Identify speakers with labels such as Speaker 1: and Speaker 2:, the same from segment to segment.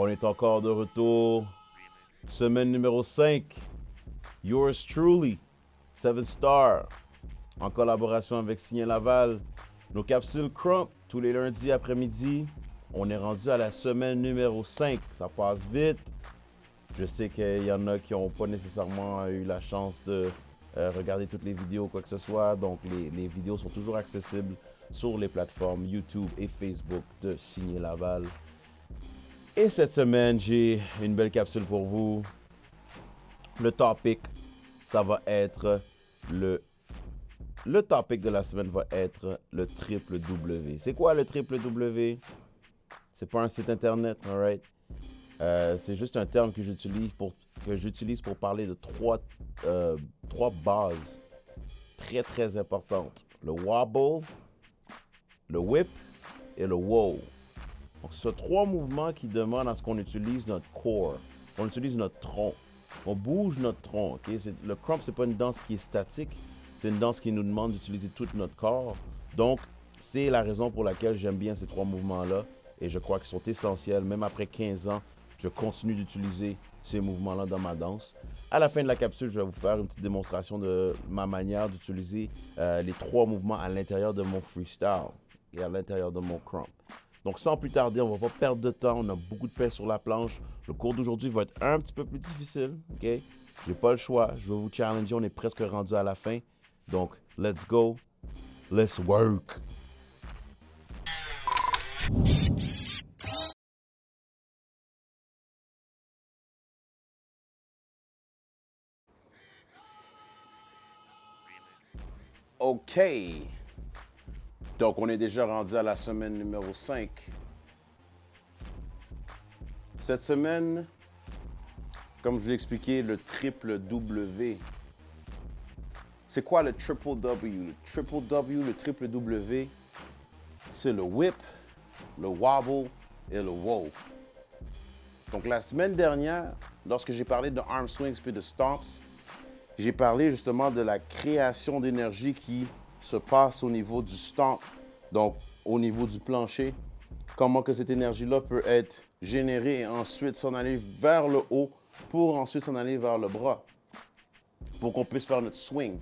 Speaker 1: On est encore de retour. Semaine numéro 5. Yours truly, 7 Star. En collaboration avec Signé Laval. Nos capsules Crump tous les lundis après-midi. On est rendu à la semaine numéro 5. Ça passe vite. Je sais qu'il y en a qui n'ont pas nécessairement eu la chance de regarder toutes les vidéos ou quoi que ce soit. Donc, les vidéos sont toujours accessibles sur les plateformes YouTube et Facebook de Signé Laval. Et cette semaine, j'ai une belle capsule pour vous. Le topic, ça va être le topic de la semaine va être le triple W. C'est quoi le triple W? C'est pas un site internet, alright? C'est juste un terme que j'utilise pour parler de trois bases très très importantes. Le wobble, le whip et le wow. Donc, ce sont trois mouvements qui demandent à ce qu'on utilise notre core, qu'on utilise notre tronc. On bouge notre tronc. Okay? Le crump, ce n'est pas une danse qui est statique. C'est une danse qui nous demande d'utiliser tout notre corps. Donc, c'est la raison pour laquelle j'aime bien ces trois mouvements-là. Et je crois qu'ils sont essentiels. Même après 15 ans, je continue d'utiliser ces mouvements-là dans ma danse. À la fin de la capsule, je vais vous faire une petite démonstration de ma manière d'utiliser les trois mouvements à l'intérieur de mon freestyle et à l'intérieur de mon crump. Donc, sans plus tarder, on ne va pas perdre de temps. On a beaucoup de paix sur la planche. Le cours d'aujourd'hui va être un petit peu plus difficile, OK? J'ai pas le choix. Je vais vous challenger. On est presque rendu à la fin. Donc, let's go. Let's work. OK. Donc, on est déjà rendu à la semaine numéro 5. Cette semaine, comme je vous ai expliqué, le triple W. C'est quoi le triple W? Le triple W, le triple W, c'est le whip, le wobble et le wow. Donc, la semaine dernière, lorsque j'ai parlé de arm swings puis de stomps, j'ai parlé justement de la création d'énergie qui se passe au niveau du stomp, donc au niveau du plancher. Comment que cette énergie-là peut être générée et ensuite s'en aller vers le haut pour ensuite s'en aller vers le bras, pour qu'on puisse faire notre swing.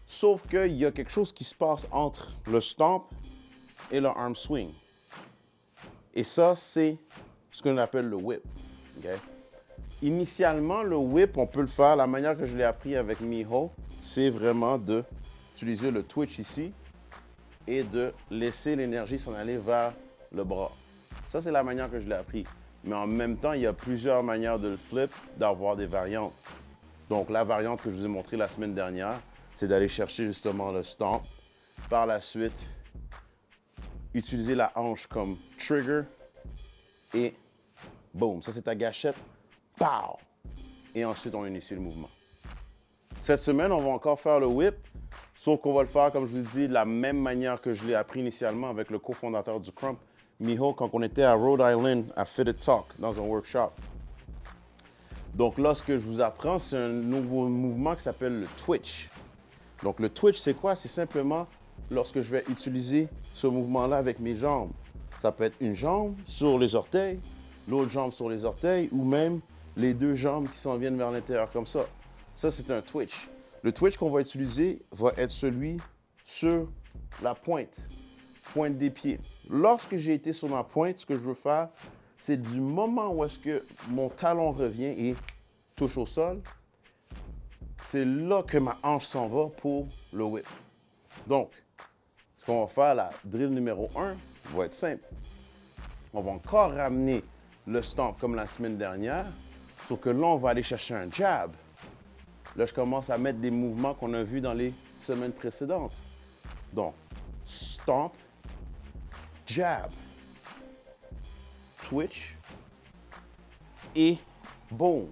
Speaker 1: Sauf qu'il y a quelque chose qui se passe entre le stomp et le arm swing. Et ça, c'est ce qu'on appelle le whip. Okay? Initialement, le whip, on peut le faire, la manière que je l'ai appris avec Miho, c'est vraiment d'utiliser le twitch ici et de laisser l'énergie s'en aller vers le bras. Ça, c'est la manière que je l'ai appris. Mais en même temps, il y a plusieurs manières de le flip, d'avoir des variantes. Donc, la variante que je vous ai montrée la semaine dernière, c'est d'aller chercher justement le stomp. Par la suite, utiliser la hanche comme trigger et boom, ça c'est ta gâchette. Pow! Et ensuite, on initie le mouvement. Cette semaine, on va encore faire le whip, sauf qu'on va le faire, comme je vous dis, de la même manière que je l'ai appris initialement avec le cofondateur du Crump, Miho, quand on était à Rhode Island, à Fit It Talk, dans un workshop. Donc là, ce que je vous apprends, c'est un nouveau mouvement qui s'appelle le twitch. Donc le twitch, c'est quoi? C'est simplement lorsque je vais utiliser ce mouvement-là avec mes jambes. Ça peut être une jambe sur les orteils, l'autre jambe sur les orteils, ou même les deux jambes qui s'en viennent vers l'intérieur comme ça. Ça, c'est un twitch. Le twitch qu'on va utiliser va être celui sur la pointe des pieds. Lorsque j'ai été sur ma pointe, ce que je veux faire, c'est du moment où est-ce que mon talon revient et touche au sol, c'est là que ma hanche s'en va pour le whip. Donc, ce qu'on va faire, la drill numéro 1, va être simple. On va encore ramener le stomp comme la semaine dernière, sauf que là, on va aller chercher un jab. Là, je commence à mettre des mouvements qu'on a vus dans les semaines précédentes. Donc, stomp, jab, twitch et boom.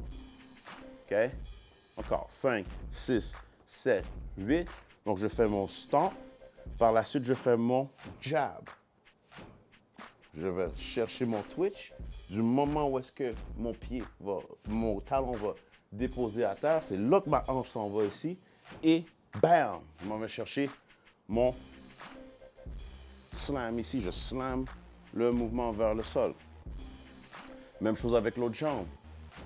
Speaker 1: OK? Encore 5, 6, 7, 8. Donc, je fais mon stomp. Par la suite, je fais mon jab. Je vais chercher mon twitch. Du moment où est-ce que mon talon va déposer à terre, c'est là que ma hanche s'en va ici. Et bam! Je m'en vais chercher mon slam ici. Je slam le mouvement vers le sol. Même chose avec l'autre jambe.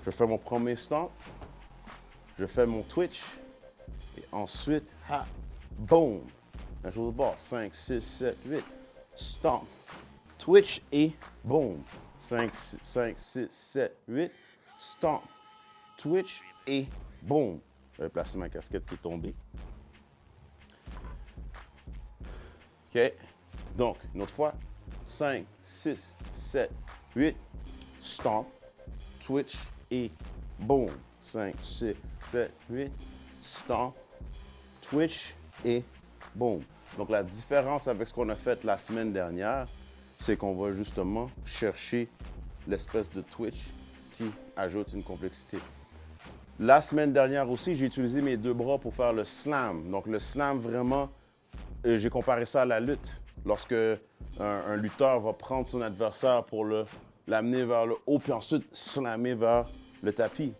Speaker 1: Je fais mon premier stomp, je fais mon twitch, et ensuite, ha, boom. Même chose au bord. 5, 6, 7, 8. Stomp, twitch et boom. 5, 6, 7, 8. Stomp, twitch et boom. Je vais placer ma casquette qui est tombée. OK. Donc, une autre fois. 5, 6, 7, 8. Stomp, twitch et boom. 5, 6, 7, 8. Stomp, twitch et boom. Donc, la différence avec ce qu'on a fait la semaine dernière, c'est qu'on va justement chercher l'espèce de twitch qui ajoute une complexité. La semaine dernière aussi, j'ai utilisé mes deux bras pour faire le slam. Donc, le slam, vraiment, j'ai comparé ça à la lutte. Lorsque un lutteur va prendre son adversaire pour l'amener vers le haut, puis ensuite slammer vers le tapis.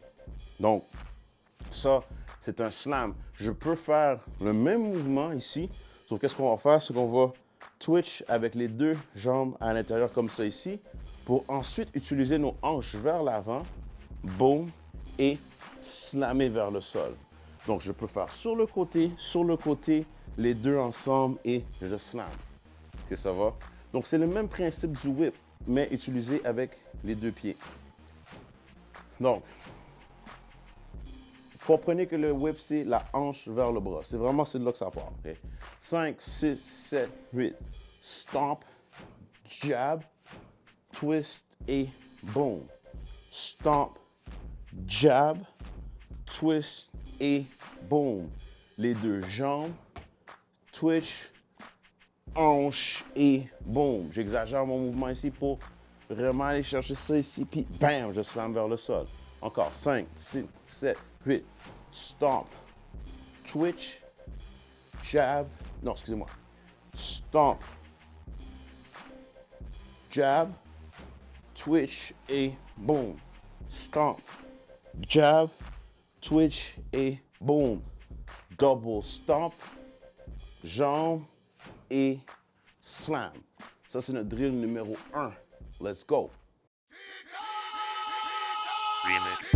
Speaker 1: Donc, ça, c'est un slam. Je peux faire le même mouvement ici, sauf qu'est-ce qu'on va faire, c'est qu'on va twitch avec les deux jambes à l'intérieur comme ça ici, pour ensuite utiliser nos hanches vers l'avant, boum, et slammer vers le sol. Donc, je peux faire sur le côté, les deux ensemble et je slam. Est-ce que ça va? Donc, c'est le même principe du whip, mais utilisé avec les deux pieds. Donc, comprenez que le whip, c'est la hanche vers le bras. C'est vraiment de là que ça part. Okay? 5, 6, 7, 8. Stomp, jab, twist et boom. Stomp, jab, twist et boom. Les deux jambes, twitch, hanche et boom. J'exagère mon mouvement ici pour vraiment aller chercher ça ici, puis bam, je slam vers le sol. Encore 5, 6, 7, 8. Stomp, twitch, jab, non, excusez-moi. Stomp, jab, twitch et boom. Stomp, jab, twitch et boom. Double stomp, jambe et slam. Ça, c'est notre drill numéro 1. Let's go.
Speaker 2: Remix.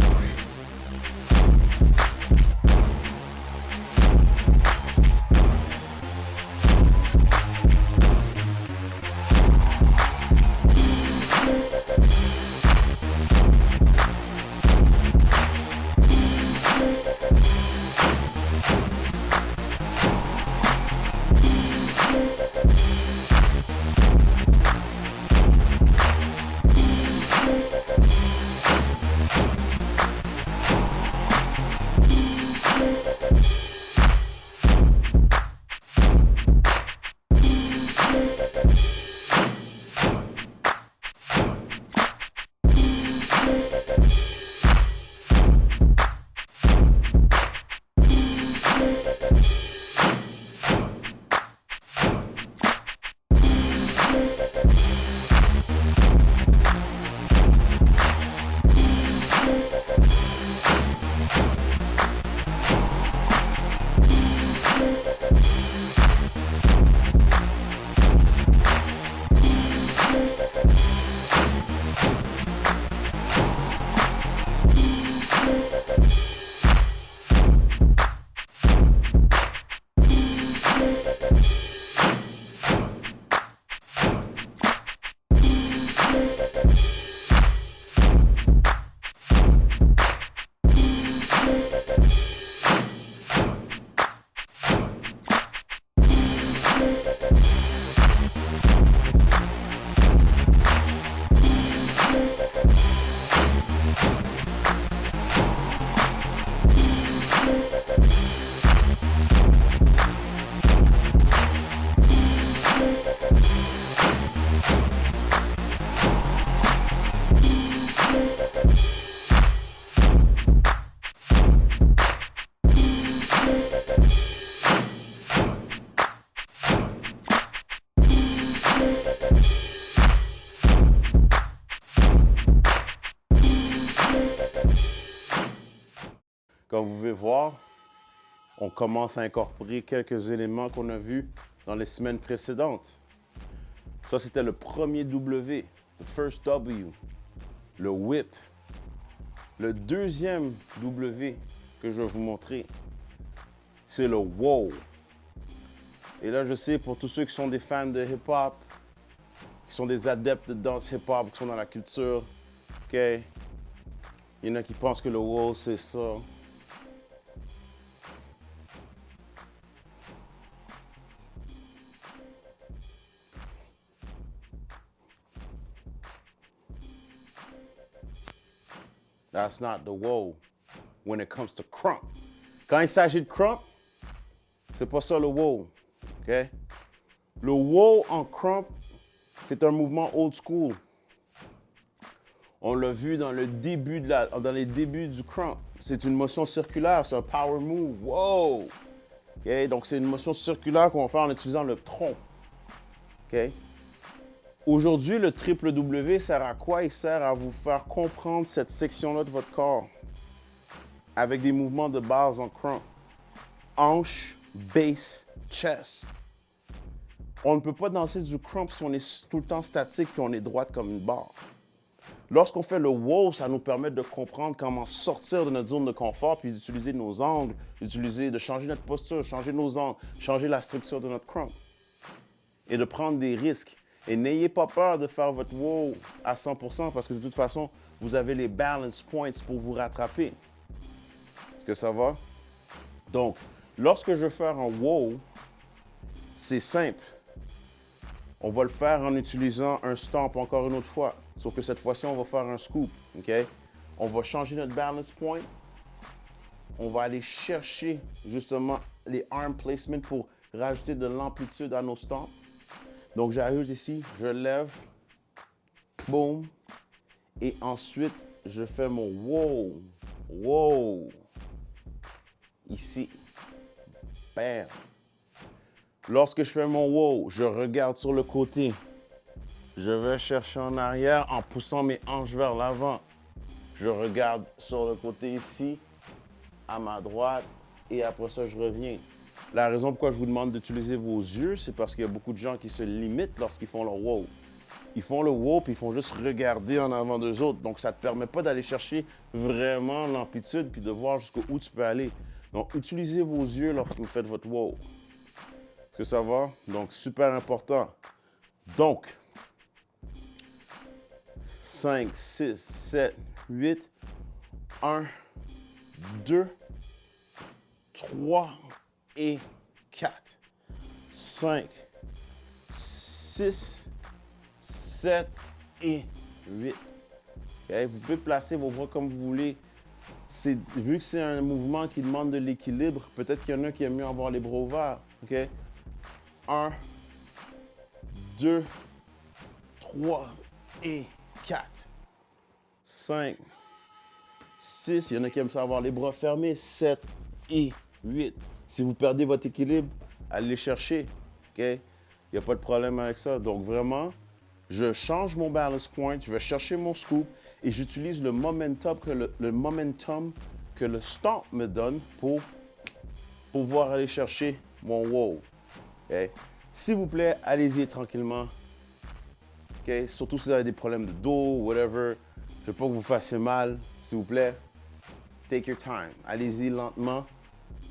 Speaker 1: Comme vous pouvez voir, on commence à incorporer quelques éléments qu'on a vus dans les semaines précédentes. Ça, c'était le premier W, the first W. le whip. Le deuxième W que je vais vous montrer, c'est le wow. Et là, je sais, pour tous ceux qui sont des fans de hip-hop, qui sont des adeptes de danse hip-hop, qui sont dans la culture, OK? Il y en a qui pensent que le wow, c'est ça. That's not the wow when it comes to crump. Quand il s'agit de crump, c'est pas ça le wow. OK? Le wow en crump, c'est un mouvement old school. On l'a vu dans les débuts du crump. C'est une motion circulaire, c'est un power move. Wow! OK? Donc, c'est une motion circulaire qu'on va faire en utilisant le tronc. OK? Aujourd'hui, le triple W sert à quoi? Il sert à vous faire comprendre cette section-là de votre corps avec des mouvements de base en crump. Hanche, base, chest. On ne peut pas danser du crump si on est tout le temps statique et on est droite comme une barre. Lorsqu'on fait le wow, ça nous permet de comprendre comment sortir de notre zone de confort puis d'utiliser nos angles, de changer notre posture, changer nos angles, changer la structure de notre crump et de prendre des risques. Et n'ayez pas peur de faire votre wow à 100% parce que de toute façon, vous avez les balance points pour vous rattraper. Est-ce que ça va? Donc, lorsque je vais faire un wow, c'est simple. On va le faire en utilisant un stomp encore une autre fois. Sauf que cette fois-ci, on va faire un scoop. OK? On va changer notre balance point. On va aller chercher justement les arm placement pour rajouter de l'amplitude à nos stomps. Donc, j'ajoute ici, je lève, boum, et ensuite, je fais mon wow, wow, ici, bam. Lorsque je fais mon wow, je regarde sur le côté. Je vais chercher en arrière en poussant mes hanches vers l'avant. Je regarde sur le côté ici, à ma droite, et après ça, je reviens. La raison pourquoi je vous demande d'utiliser vos yeux, c'est parce qu'il y a beaucoup de gens qui se limitent lorsqu'ils font leur wow. Ils font le wow, puis ils font juste regarder en avant d'eux autres. Donc, ça ne te permet pas d'aller chercher vraiment l'amplitude, puis de voir jusqu'où tu peux aller. Donc, utilisez vos yeux lorsque vous faites votre wow. Est-ce que ça va? Donc, super important. Donc, 5, 6, 7, 8, 1, 2, 3 et 4, 5, 6, 7 et 8. Okay? Vous pouvez placer vos bras comme vous voulez. Vu que c'est un mouvement qui demande de l'équilibre, peut-être qu'il y en a qui aiment mieux avoir les bras ouverts. Okay? 1, 2, 3 et 4, 5, 6. Il y en a qui aiment ça avoir les bras fermés. 7 et 8. Si vous perdez votre équilibre, allez les chercher. OK? Il n'y a pas de problème avec ça. Donc, vraiment, je change mon balance point, je vais chercher mon scoop et j'utilise le momentum que le stomp me donne pour pouvoir aller chercher mon wow. OK? S'il vous plaît, allez-y tranquillement. OK? Surtout si vous avez des problèmes de dos, whatever. Je ne veux pas que vous fassiez mal. S'il vous plaît, take your time. Allez-y lentement.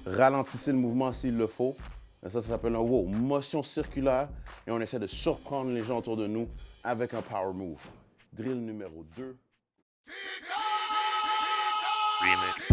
Speaker 1: Ralentissez le mouvement s'il le faut. Ça s'appelle un wow. Motion circulaire. Et on essaie de surprendre les gens autour de nous avec un power move. Drill numéro 2.
Speaker 2: Remix.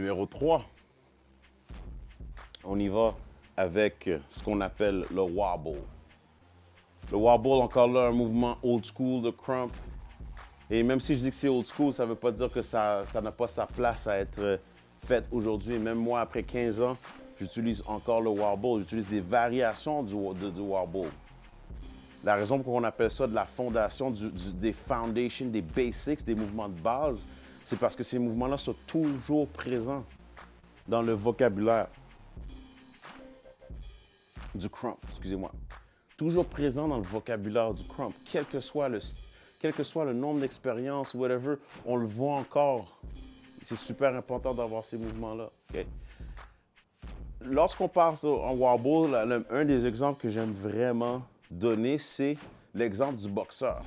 Speaker 1: Numéro 3, on y va avec ce qu'on appelle le wobble. Le wobble, encore là, un mouvement old school de crump. Et même si je dis que c'est old school, ça ne veut pas dire que ça n'a pas sa place à être fait aujourd'hui. Même moi, après 15 ans, j'utilise encore le wobble. J'utilise des variations du wobble. La raison pour qu'on appelle ça de la fondation, des foundations, des basics, des mouvements de base, c'est parce que ces mouvements-là sont toujours présents dans le vocabulaire du crump, excusez-moi. Toujours présent dans le vocabulaire du crump, quel que soit le nombre d'expériences, whatever, on le voit encore. C'est super important d'avoir ces mouvements-là. Okay? Lorsqu'on parle en wobble, un des exemples que j'aime vraiment donner, c'est l'exemple du boxeur.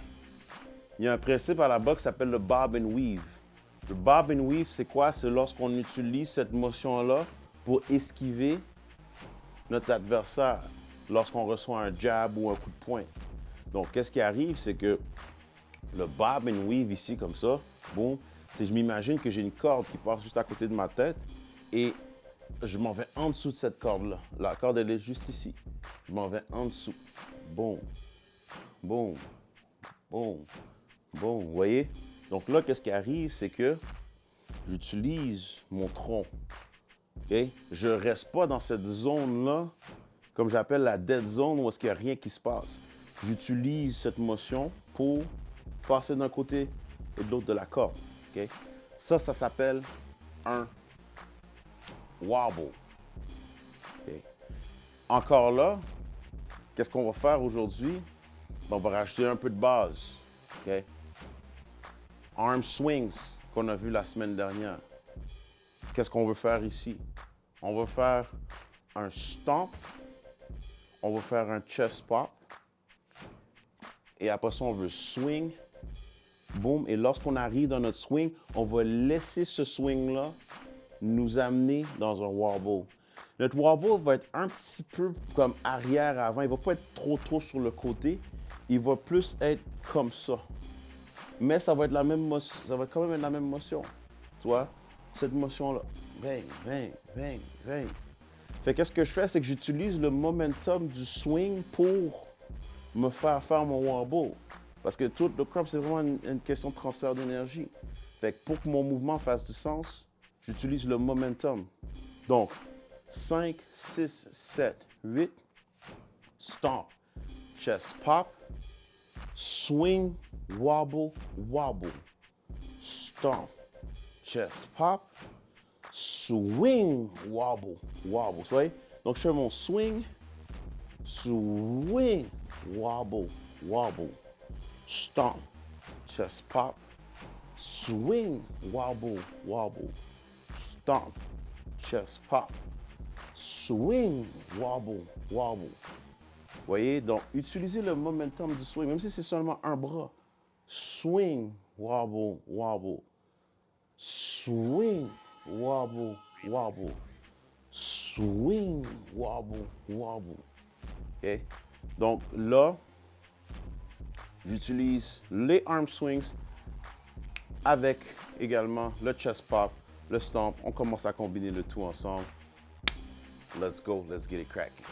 Speaker 1: Il y a un principe à la boxe qui s'appelle le bob and weave. Le bob and weave, c'est quoi? C'est lorsqu'on utilise cette motion-là pour esquiver notre adversaire lorsqu'on reçoit un jab ou un coup de poing. Donc, qu'est-ce qui arrive? C'est que le bob and weave ici, comme ça, boum, c'est je m'imagine que j'ai une corde qui passe juste à côté de ma tête et je m'en vais en dessous de cette corde-là. La corde, elle est juste ici. Je m'en vais en dessous. Boum, boum, boum, boum. Vous voyez? Donc là, qu'est-ce qui arrive? C'est que j'utilise mon tronc. Okay? Je ne reste pas dans cette zone-là, comme j'appelle la dead zone, où est-ce qu'il n'y a rien qui se passe. J'utilise cette motion pour passer d'un côté et de l'autre de la corde. Okay? Ça s'appelle un wobble. Okay? Encore là, qu'est-ce qu'on va faire aujourd'hui? On va rajouter un peu de base. Okay? Arm swings qu'on a vu la semaine dernière. Qu'est-ce qu'on veut faire ici? On va faire un stomp. On va faire un chest pop. Et après ça, on veut swing. Boum. Et lorsqu'on arrive dans notre swing, on va laisser ce swing-là nous amener dans un wobble. Notre wobble va être un petit peu comme arrière-avant. Il ne va pas être trop sur le côté. Il va plus être comme ça. Mais ça va être la même motion. Ça va quand même être la même motion. Tu vois? Cette motion-là. Bang, bang, bang, bang. Fait qu'est-ce que je fais, c'est que j'utilise le momentum du swing pour me faire mon wobble. Parce que tout le crump, c'est vraiment une question de transfert d'énergie. Fait que pour que mon mouvement fasse du sens, j'utilise le momentum. Donc, 5, 6, 7, 8, stomp, chest pop, swing, wobble, wobble, stomp, chest pop, swing, wobble, wobble. Vous voyez? Donc, je fais mon swing, swing, wobble, wobble, stomp, chest pop, swing, wobble, wobble, stomp, chest pop, swing, wobble, wobble. Vous voyez? Donc, utilisez le momentum du swing, même si c'est seulement un bras. Swing, wobble, wobble. Swing, wobble, wobble. Swing, wobble, wobble. OK? Donc là, j'utilise les arm swings avec également le chest pop, le stomp. On commence à combiner le tout ensemble. Let's go, let's get it cracking.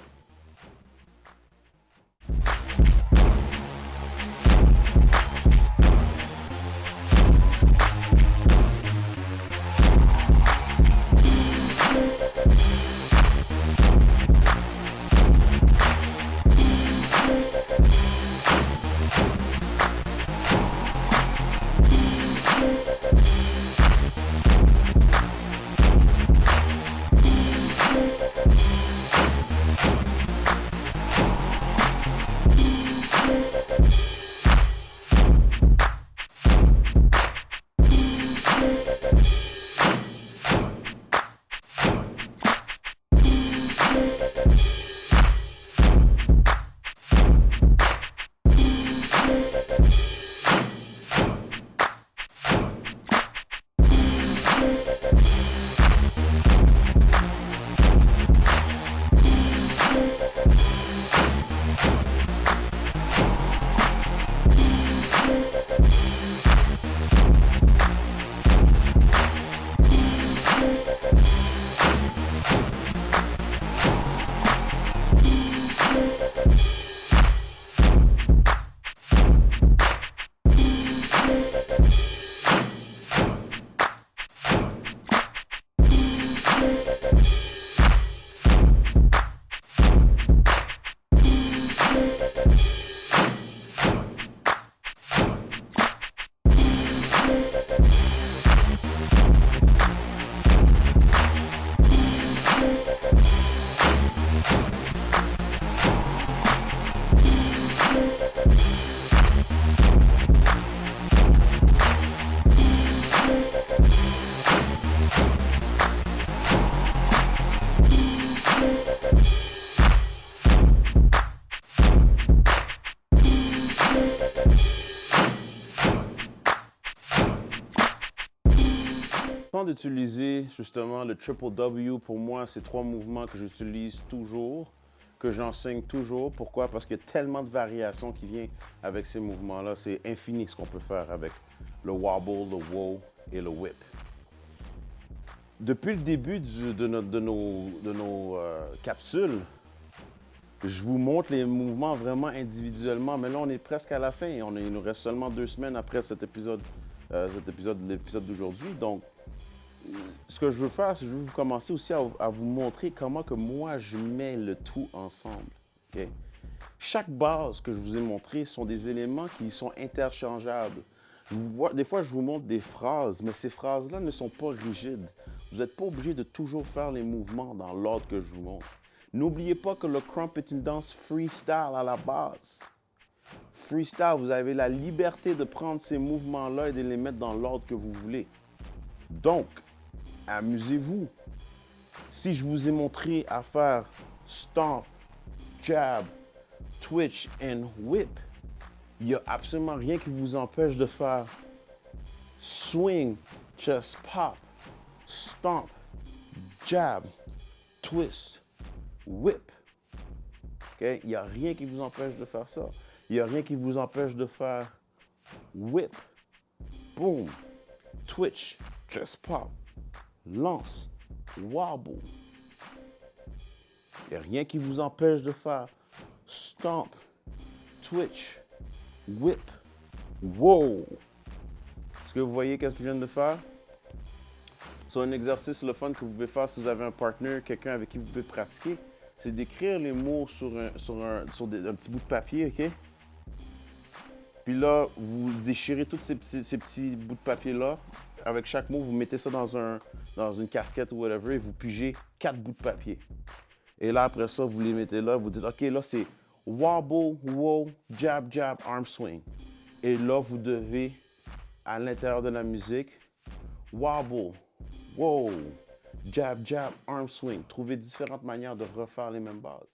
Speaker 1: D'utiliser justement le Triple W, pour moi, c'est 3 mouvements que j'utilise toujours, que j'enseigne toujours. Pourquoi? Parce qu'il y a tellement de variations qui viennent avec ces mouvements-là. C'est infini ce qu'on peut faire avec le wobble, le wow et le whip. Depuis le début de nos capsules, je vous montre les mouvements vraiment individuellement, mais là, on est presque à la fin. Il nous reste seulement 2 semaines après l'épisode d'aujourd'hui. Donc, ce que je veux faire, c'est que je veux commencer aussi à vous montrer comment que moi, je mets le tout ensemble. Okay? Chaque base que je vous ai montré sont des éléments qui sont interchangeables. Des fois, je vous montre des phrases, mais ces phrases-là ne sont pas rigides. Vous n'êtes pas obligé de toujours faire les mouvements dans l'ordre que je vous montre. N'oubliez pas que le crump est une danse freestyle à la base. Freestyle, vous avez la liberté de prendre ces mouvements-là et de les mettre dans l'ordre que vous voulez. Donc, amusez-vous. Si je vous ai montré à faire stomp, jab, twitch and whip, il n'y a absolument rien qui vous empêche de faire swing, just pop, stomp, jab, twist, whip. Okay? Il n'y a rien qui vous empêche de faire ça. Il n'y a rien qui vous empêche de faire whip, boom, twitch, just pop, lance, wobble. Il n'y a rien qui vous empêche de faire stomp, twitch, whip, wow. Est-ce que vous voyez qu'est-ce que je viens de faire? C'est un exercice le fun que vous pouvez faire si vous avez un partner, quelqu'un avec qui vous pouvez pratiquer. C'est d'écrire les mots sur un petit bout de papier, OK? Puis là, vous déchirez tous ces petits bouts de papier-là. Avec chaque mot, vous mettez ça dans une casquette ou whatever et vous pigez 4 bouts de papier. Et là, après ça, vous les mettez là, vous dites, OK, là, c'est wobble, wow, jab, jab, arm swing. Et là, vous devez, à l'intérieur de la musique, wobble, wow, jab, jab, arm swing. Trouver différentes manières de refaire les mêmes bases.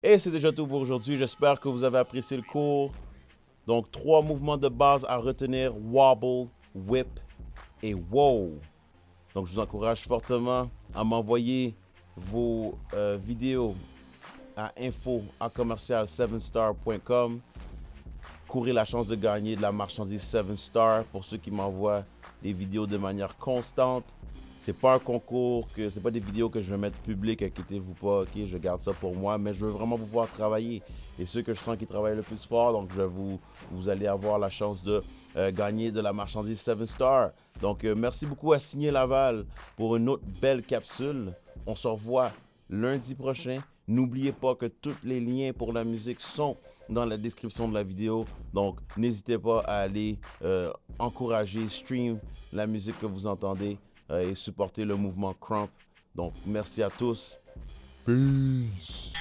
Speaker 1: Et c'est déjà tout pour aujourd'hui. J'espère que vous avez apprécié le cours. Donc, 3 mouvements de base à retenir: wobble, whip et wow. Donc, je vous encourage fortement à m'envoyer vos vidéos à info@7star.com. Courez la chance de gagner de la marchandise 7 Star pour ceux qui m'envoient des vidéos de manière constante. C'est pas un concours, c'est pas des vidéos que je vais mettre publiques, inquiétez-vous pas, ok, je garde ça pour moi, mais je veux vraiment vous voir travailler. Et ceux que je sens qui travaillent le plus fort, donc vous allez avoir la chance de gagner de la marchandise 7 Star. Donc merci beaucoup à Signé Laval pour une autre belle capsule. On se revoit lundi prochain.
Speaker 2: N'oubliez pas que tous les liens pour la musique sont dans la description de la vidéo. Donc, n'hésitez pas à aller encourager, stream la musique que vous entendez et supporter le mouvement Crump. Donc, merci à tous. Peace.